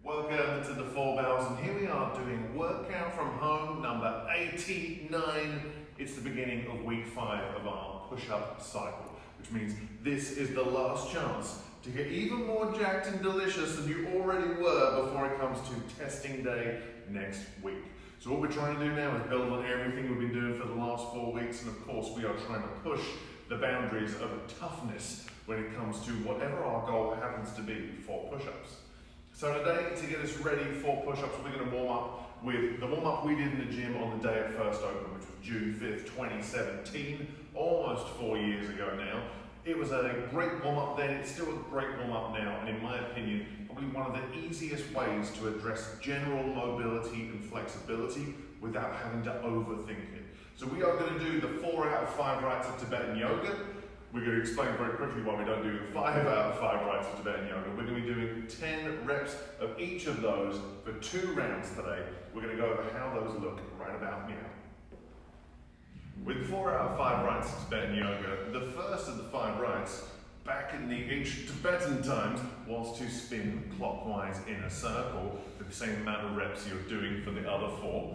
Welcome to the 4 Bells, and here we are doing workout from home number 89. It's the beginning of week 5 of our push-up cycle, which means this is the last chance to get even more jacked and delicious than you already were before it comes to testing day next week. So what we're trying to do now is build on everything we've been doing for the last 4 weeks, and of course we are trying to push the boundaries of toughness when it comes to whatever our goal happens to be for push-ups. So today, to get us ready for push-ups, we're going to warm up with the warm-up we did in the gym on the day it first opened, which was June 5th, 2017, almost 4 years ago now. It was a great warm-up then, it's still a great warm-up now, and in my opinion, probably one of the easiest ways to address general mobility and flexibility without having to overthink it. So we are going to do the 4 out of 5 rights of Tibetan yoga. We're going to explain very quickly why we don't do 5 out of 5 rights of Tibetan yoga. We're going to be doing 10 reps of each of those for 2 rounds today. We're going to go over how those look right about now. With 4 out of 5 rights of Tibetan yoga, the first of the 5 rights, back in the ancient Tibetan times, was to spin clockwise in a circle for the same amount of reps you're doing for the other 4.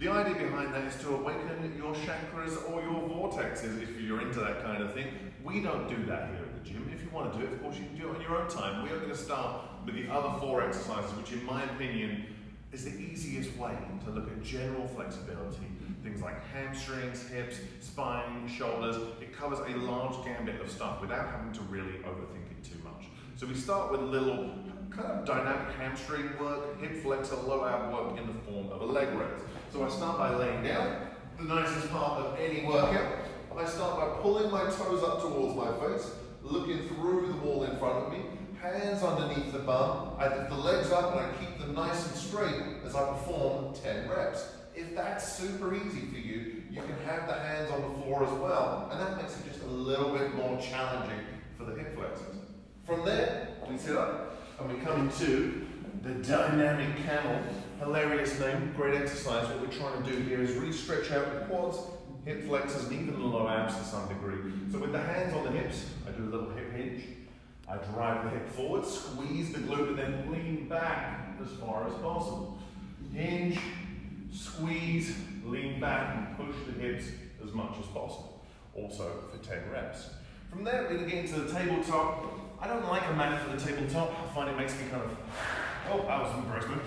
The idea behind that is to awaken your chakras or your vortexes if you're into that kind of thing. We don't do that here at the gym. If you want to do it, of course you can do it on your own time. We are going to start with the other 4 exercises, which in my opinion is the easiest way to look at general flexibility. Things like hamstrings, hips, spine, shoulders. It covers a large gambit of stuff without having to really overthink it too much. So we start with a little kind of dynamic hamstring work, hip flexor, low ab work in the form of a leg raise. So I start by laying down, the nicest part of any workout. I start by pulling my toes up towards my face, looking through the wall in front of me, hands underneath the bum. I lift the legs up and I keep them nice and straight as I perform 10 reps. If that's super easy for you, you can have the hands on the floor as well, and that makes it just a little bit more challenging for the hip flexors. From there, we sit up and we come into the dynamic camel. Hilarious name, great exercise. What we're trying to do here is really stretch out the quads, hip flexors, and even the low abs to some degree. So with the hands on the hips, I do a little hip hinge. I drive the hip forward, squeeze the glute, and then lean back as far as possible. Hinge, squeeze, lean back, and push the hips as much as possible. Also for 10 reps. From there, we're going to get into the tabletop. I don't like a mat for the tabletop. I find it makes me kind of, oh, that was impressive.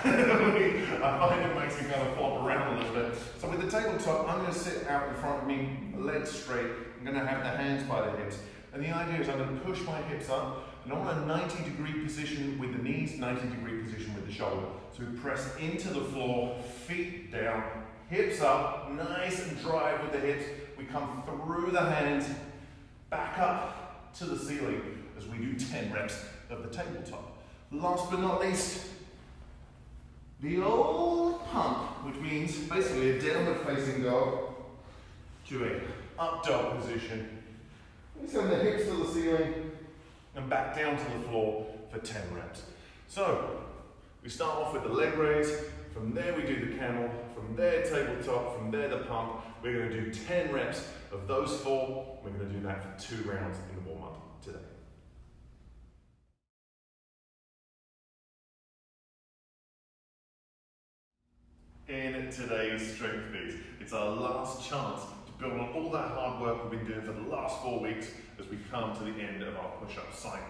I find it makes me kind of flop around a little bit. So with the tabletop, I'm going to sit out in front of me, legs straight. I'm going to have the hands by the hips. And the idea is I'm going to push my hips up, and I want a 90-degree position with the knees, 90-degree position with the shoulder. So we press into the floor, feet down, hips up, nice and drive with the hips. We come through the hands, back up to the ceiling as we do 10 reps of the tabletop. Last but not least, the old pump, which means basically a downward facing dog to a up dog position. We send the hips to the ceiling and back down to the floor for 10 reps. So we start off with the leg raise. From there we do the camel. From there tabletop. From there the pump. We're going to do 10 reps of those 4. We're going to do that for 2 rounds in the warm-up today. In today's Strength Beat, it's our last chance to build on all that hard work we've been doing for the last 4 weeks as we come to the end of our push-up cycle.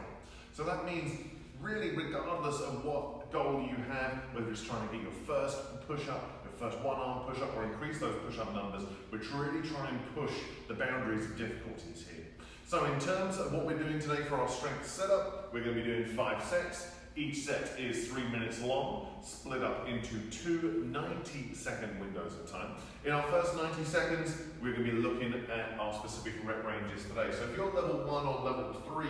So that means really regardless of what goal you have, whether it's trying to get your first push-up, your first one-arm push-up, or increase those push-up numbers, we're really trying to push the boundaries of difficulties here. So in terms of what we're doing today for our strength setup, we're going to be doing 5 sets. Each set is 3 minutes long, split up into 2 90-second windows of time. In our first 90 seconds, we're going to be looking at our specific rep ranges today. So if you're level 1 or level 3,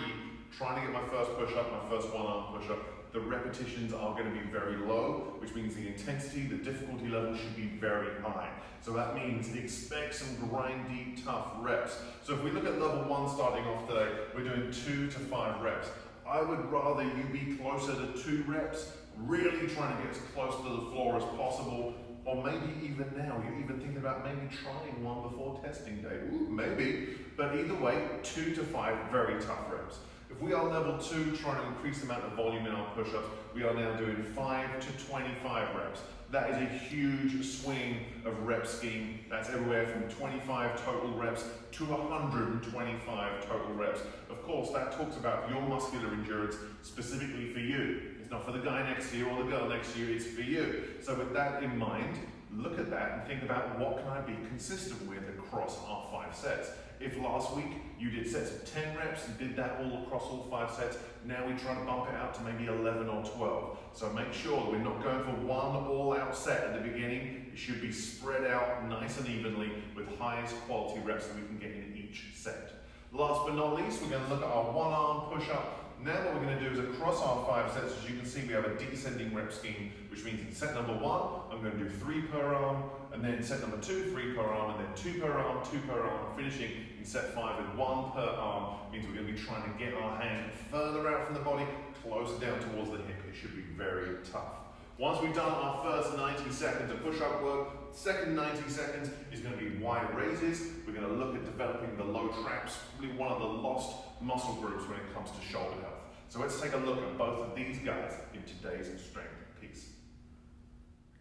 trying to get my first push-up, my first one-arm push-up, the repetitions are going to be very low, which means the intensity, the difficulty level should be very high. So that means expect some grindy, tough reps. So if we look at level 1 starting off today, we're doing 2 to 5 reps. I would rather you be closer to 2 reps, really trying to get as close to the floor as possible, or maybe even now, you're even thinking about maybe trying one before testing day. Ooh, maybe, but either way, 2 to 5 very tough reps. If we are level 2, trying to increase the amount of volume in our push-ups, we are now doing 5 to 25 reps. That is a huge swing of rep scheme. That's everywhere from 25 total reps to 125 total reps. Of course, that talks about your muscular endurance specifically for you. It's not for the guy next to you or the girl next to you, it's for you. So with that in mind, look at that and think about what can I be consistent with across our 5 sets. If last week you did sets of 10 reps and did that all across all 5 sets, now we try to bump it out to maybe 11 or 12. So make sure that we're not going for one all-out set at the beginning. It should be spread out nice and evenly with highest quality reps that we can get in each set. Last but not least, we're going to look at our one-arm push-up. Now what we're going to do is across our 5 sets, as you can see, we have a descending rep scheme, which means in set number 1, I'm going to do 3 per arm, and then set number 2, 3 per arm, and then 2 per arm, 2 per arm, finishing in set 5 with 1 per arm. Means we're going to be trying to get our hand further out from the body, closer down towards the hip. It should be very tough. Once we've done our first 90 seconds of push-up work, second 90 seconds is going to be Y raises. We're going to look at developing the low traps, probably one of the lost muscle groups when it comes to shoulder health. So let's take a look at both of these guys in today's strength piece.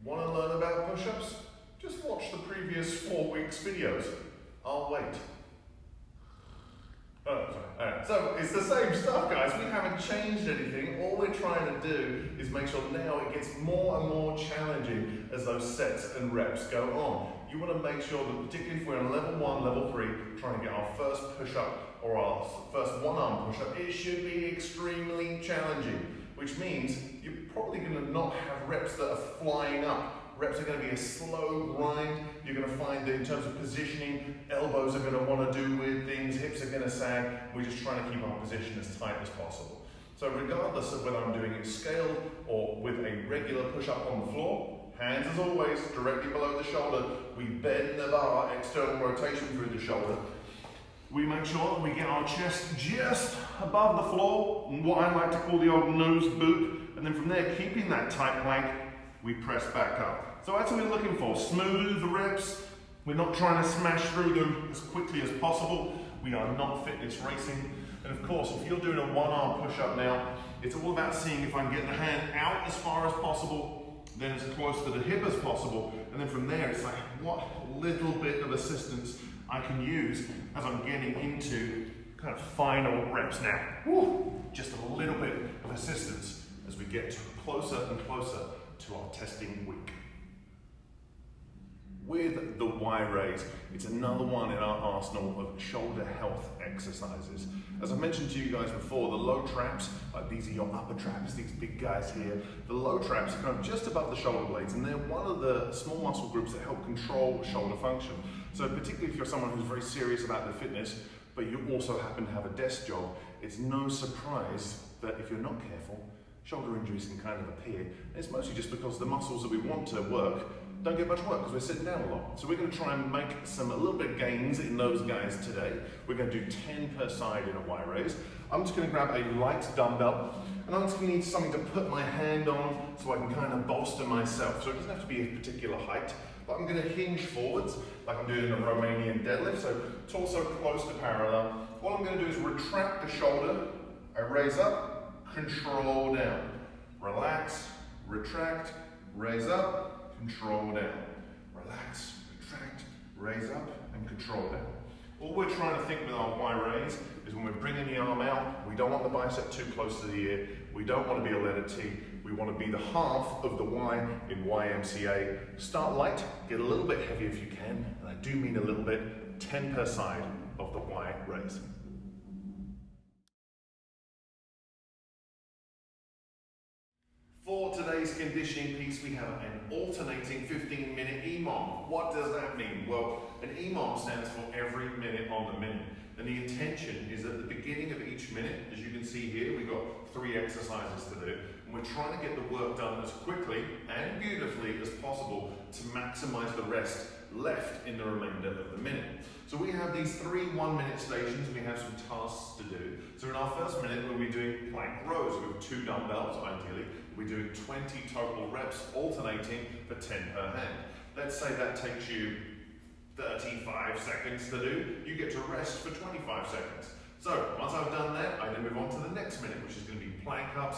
Want to learn about push-ups? Just watch the previous 4 weeks' videos. I'll wait. Oh, sorry. So it's the same stuff, guys. We haven't changed anything. All we're trying to do is make sure now it gets more and more challenging as those sets and reps go on. You want to make sure that, particularly if we're on level 1, level 3, trying to get our first push-up or our first one-arm push-up, it should be extremely challenging, which means you're probably going to not have reps that are flying up. Reps are going to be a slow grind. You're going to find that in terms of positioning, elbows are going to want to do weird things, hips are going to sag. We're just trying to keep our position as tight as possible. So regardless of whether I'm doing it scaled or with a regular push-up on the floor, hands as always directly below the shoulder. We bend the bar, external rotation through the shoulder. We make sure that we get our chest just above the floor, what I like to call the old nose boop, and then from there, keeping that tight plank, we press back up. So that's what we're looking for, smooth reps. We're not trying to smash through them as quickly as possible. We are not fitness racing. And of course, if you're doing a one-arm push-up now, it's all about seeing if I can get the hand out as far as possible, then as close to the hip as possible, and then from there, it's like, what little bit of assistance I can use as I'm getting into kind of final reps now. Woo! Just a little bit of assistance as we get closer and closer to our testing week. With the Y raise, it's another one in our arsenal of shoulder health exercises. As I mentioned to you guys before, the low traps, like these are your upper traps, these big guys here. The low traps are kind of just above the shoulder blades, and they're one of the small muscle groups that help control shoulder function. So particularly if you're someone who's very serious about their fitness, but you also happen to have a desk job, it's no surprise that if you're not careful, shoulder injuries can kind of appear. And it's mostly just because the muscles that we want to work don't get much work because we're sitting down a lot. So we're going to try and make a little bit of gains in those guys today. We're going to do 10 per side in a Y raise. I'm just going to grab a light dumbbell, and I'm just going to need something to put my hand on so I can kind of bolster myself. So it doesn't have to be a particular height, but I'm going to hinge forwards like I'm doing in a Romanian deadlift, so torso close to parallel. What I'm going to do is retract the shoulder, I raise up, control down. Relax, retract, raise up, control down. Relax, retract, raise up, and control down. All we're trying to think with our Y raise is when we're bringing the arm out, we don't want the bicep too close to the ear. We don't want to be a letter T. We want to be the half of the Y in YMCA. Start light, get a little bit heavy if you can, and I do mean a little bit, 10 per side of the Y raise. For today's conditioning piece, we have an alternating 15-minute EMOM. What does that mean? Well, an EMOM stands for every minute on the minute. And the intention is at the beginning of each minute, as you can see here, we've got 3 exercises to do. And we're trying to get the work done as quickly and beautifully as possible to maximize the rest left in the remainder of the minute. So we have these 3 1-minute stations, and we have some tasks to do. So in our first minute, we'll be doing plank rows with 2 dumbbells, ideally. We're doing 20 total reps, alternating for 10 per hand. Let's say that takes you 35 seconds to do. You get to rest for 25 seconds. So once I've done that, I then move on to the next minute, which is going to be plank ups.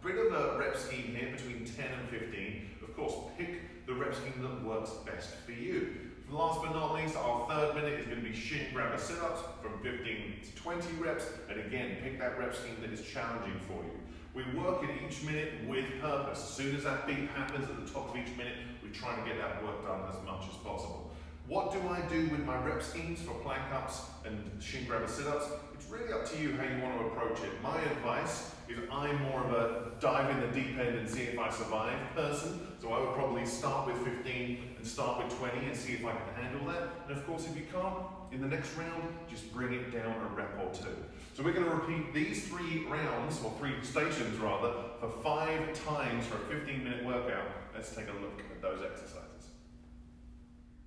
Bit of a rep scheme here between 10 and 15. Of course, pick the rep scheme that works best for you. Last but not least, our third minute is going to be shin grabber sit-ups from 15 to 20 reps. And again, pick that rep scheme that is challenging for you. We work in each minute with purpose. As soon as that beep happens at the top of each minute, we try to get that work done as much as possible. What do I do with my rep schemes for plank ups and shin grabber sit-ups? It's really up to you how you want to approach it. My advice is I'm more of a dive in the deep end and see if I survive person. So I would probably start with 15 and start with 20 and see if I can handle that. And of course, if you can't, in the next round, just bring it down a rep or two. So we're going to repeat these 3 rounds, or 3 stations rather, for 5 times for a 15-minute workout. Let's take a look at those exercises.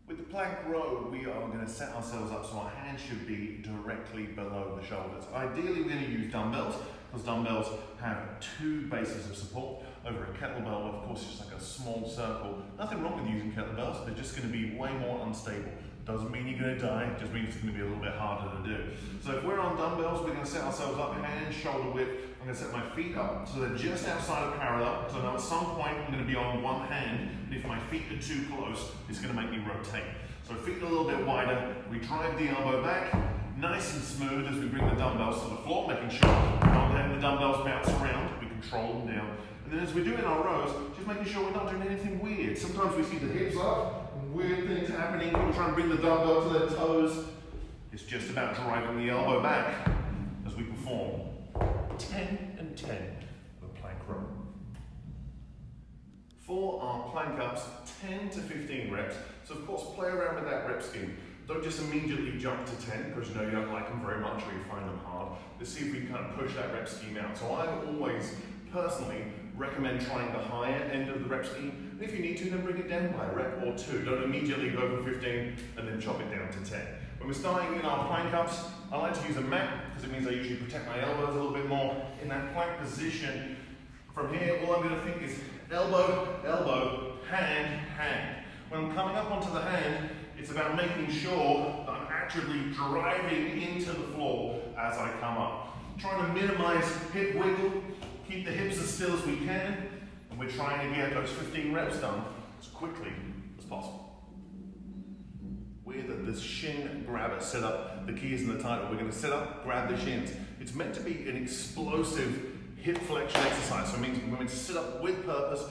With the plank row, we are going to set ourselves up so our hands should be directly below the shoulders. Ideally, we're going to use dumbbells, because dumbbells have 2 bases of support. Over a kettlebell, of course, just like a small circle. Nothing wrong with using kettlebells, they're just going to be way more unstable. Doesn't mean you're going to die, it just means it's going to be a little bit harder to do. So if we're on dumbbells, we're going to set ourselves up, hands shoulder width. I'm going to set my feet up so they're just outside of parallel. So now at some point I'm going to be on one hand, and if my feet are too close, it's going to make me rotate. So feet a little bit wider, we drive the elbow back, nice and smooth as we bring the dumbbells to the floor, making sure we're not letting the dumbbells bounce around, we control them down. And then as we do in our rows, just making sure we're not doing anything weird. Sometimes we see the hips up, weird things happening, people trying to bring the dumbbell to their toes. It's just about driving the elbow back as we perform 10 and 10 the plank row. For our plank ups, 10 to 15 reps. So of course, play around with that rep scheme. Don't just immediately jump to 10 because you know you don't like them very much or you find them hard. Let's see if we can kind of push that rep scheme out. So I always personally recommend trying the higher end of the rep scheme. And if you need to, then bring it down by a rep or 2. Don't immediately go for 15 and then chop it down to 10. When we're starting in our plank ups, I like to use a mat because it means I usually protect my elbows a little bit more. In that plank position, from here, all I'm going to think is elbow, elbow, hand, hand. When I'm coming up onto the hand, it's about making sure that I'm actively driving into the floor as I come up. Trying to minimize hip wiggle, keep the hips as still as we can, and we're trying to get those 15 reps done as quickly as possible. With the shin grabber sit up, the key is in the title. We're going to sit up, grab the shins. It's meant to be an explosive hip flexion exercise, so it means we're meant to sit up with purpose,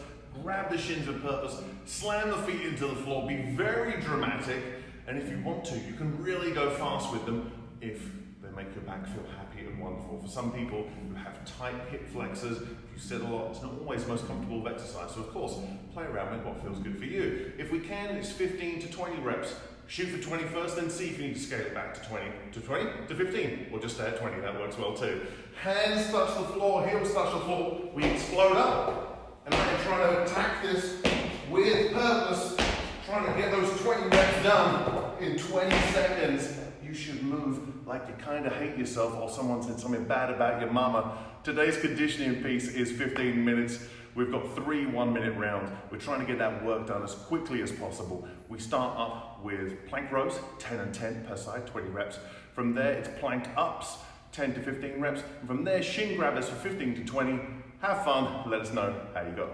grab the shins with purpose, slam the feet into the floor, be very dramatic, and if you want to, you can really go fast with them if they make your back feel happy and wonderful. For some people who have tight hip flexors, if you sit a lot, it's not always the most comfortable of exercise, so of course, play around with what feels good for you. If we can, it's 15 to 20 reps. Shoot for 20 first, then see if you need to scale it back to 20, to 15, or just stay at 20, that works well too. Hands touch the floor, heels touch the floor, we explode up, and then try to attack this with purpose, trying to get those 20 reps done in 20 seconds. You should move like you kind of hate yourself or someone said something bad about your mama. Today's conditioning piece is 15 minutes. We've got 3 one-minute rounds. We're trying to get that work done as quickly as possible. We start up with plank rows, 10 and 10 per side, 20 reps. From there, it's plank ups, 10 to 15 reps. And from there, shin grabbers for 15 to 20. Have fun, let us know how you go.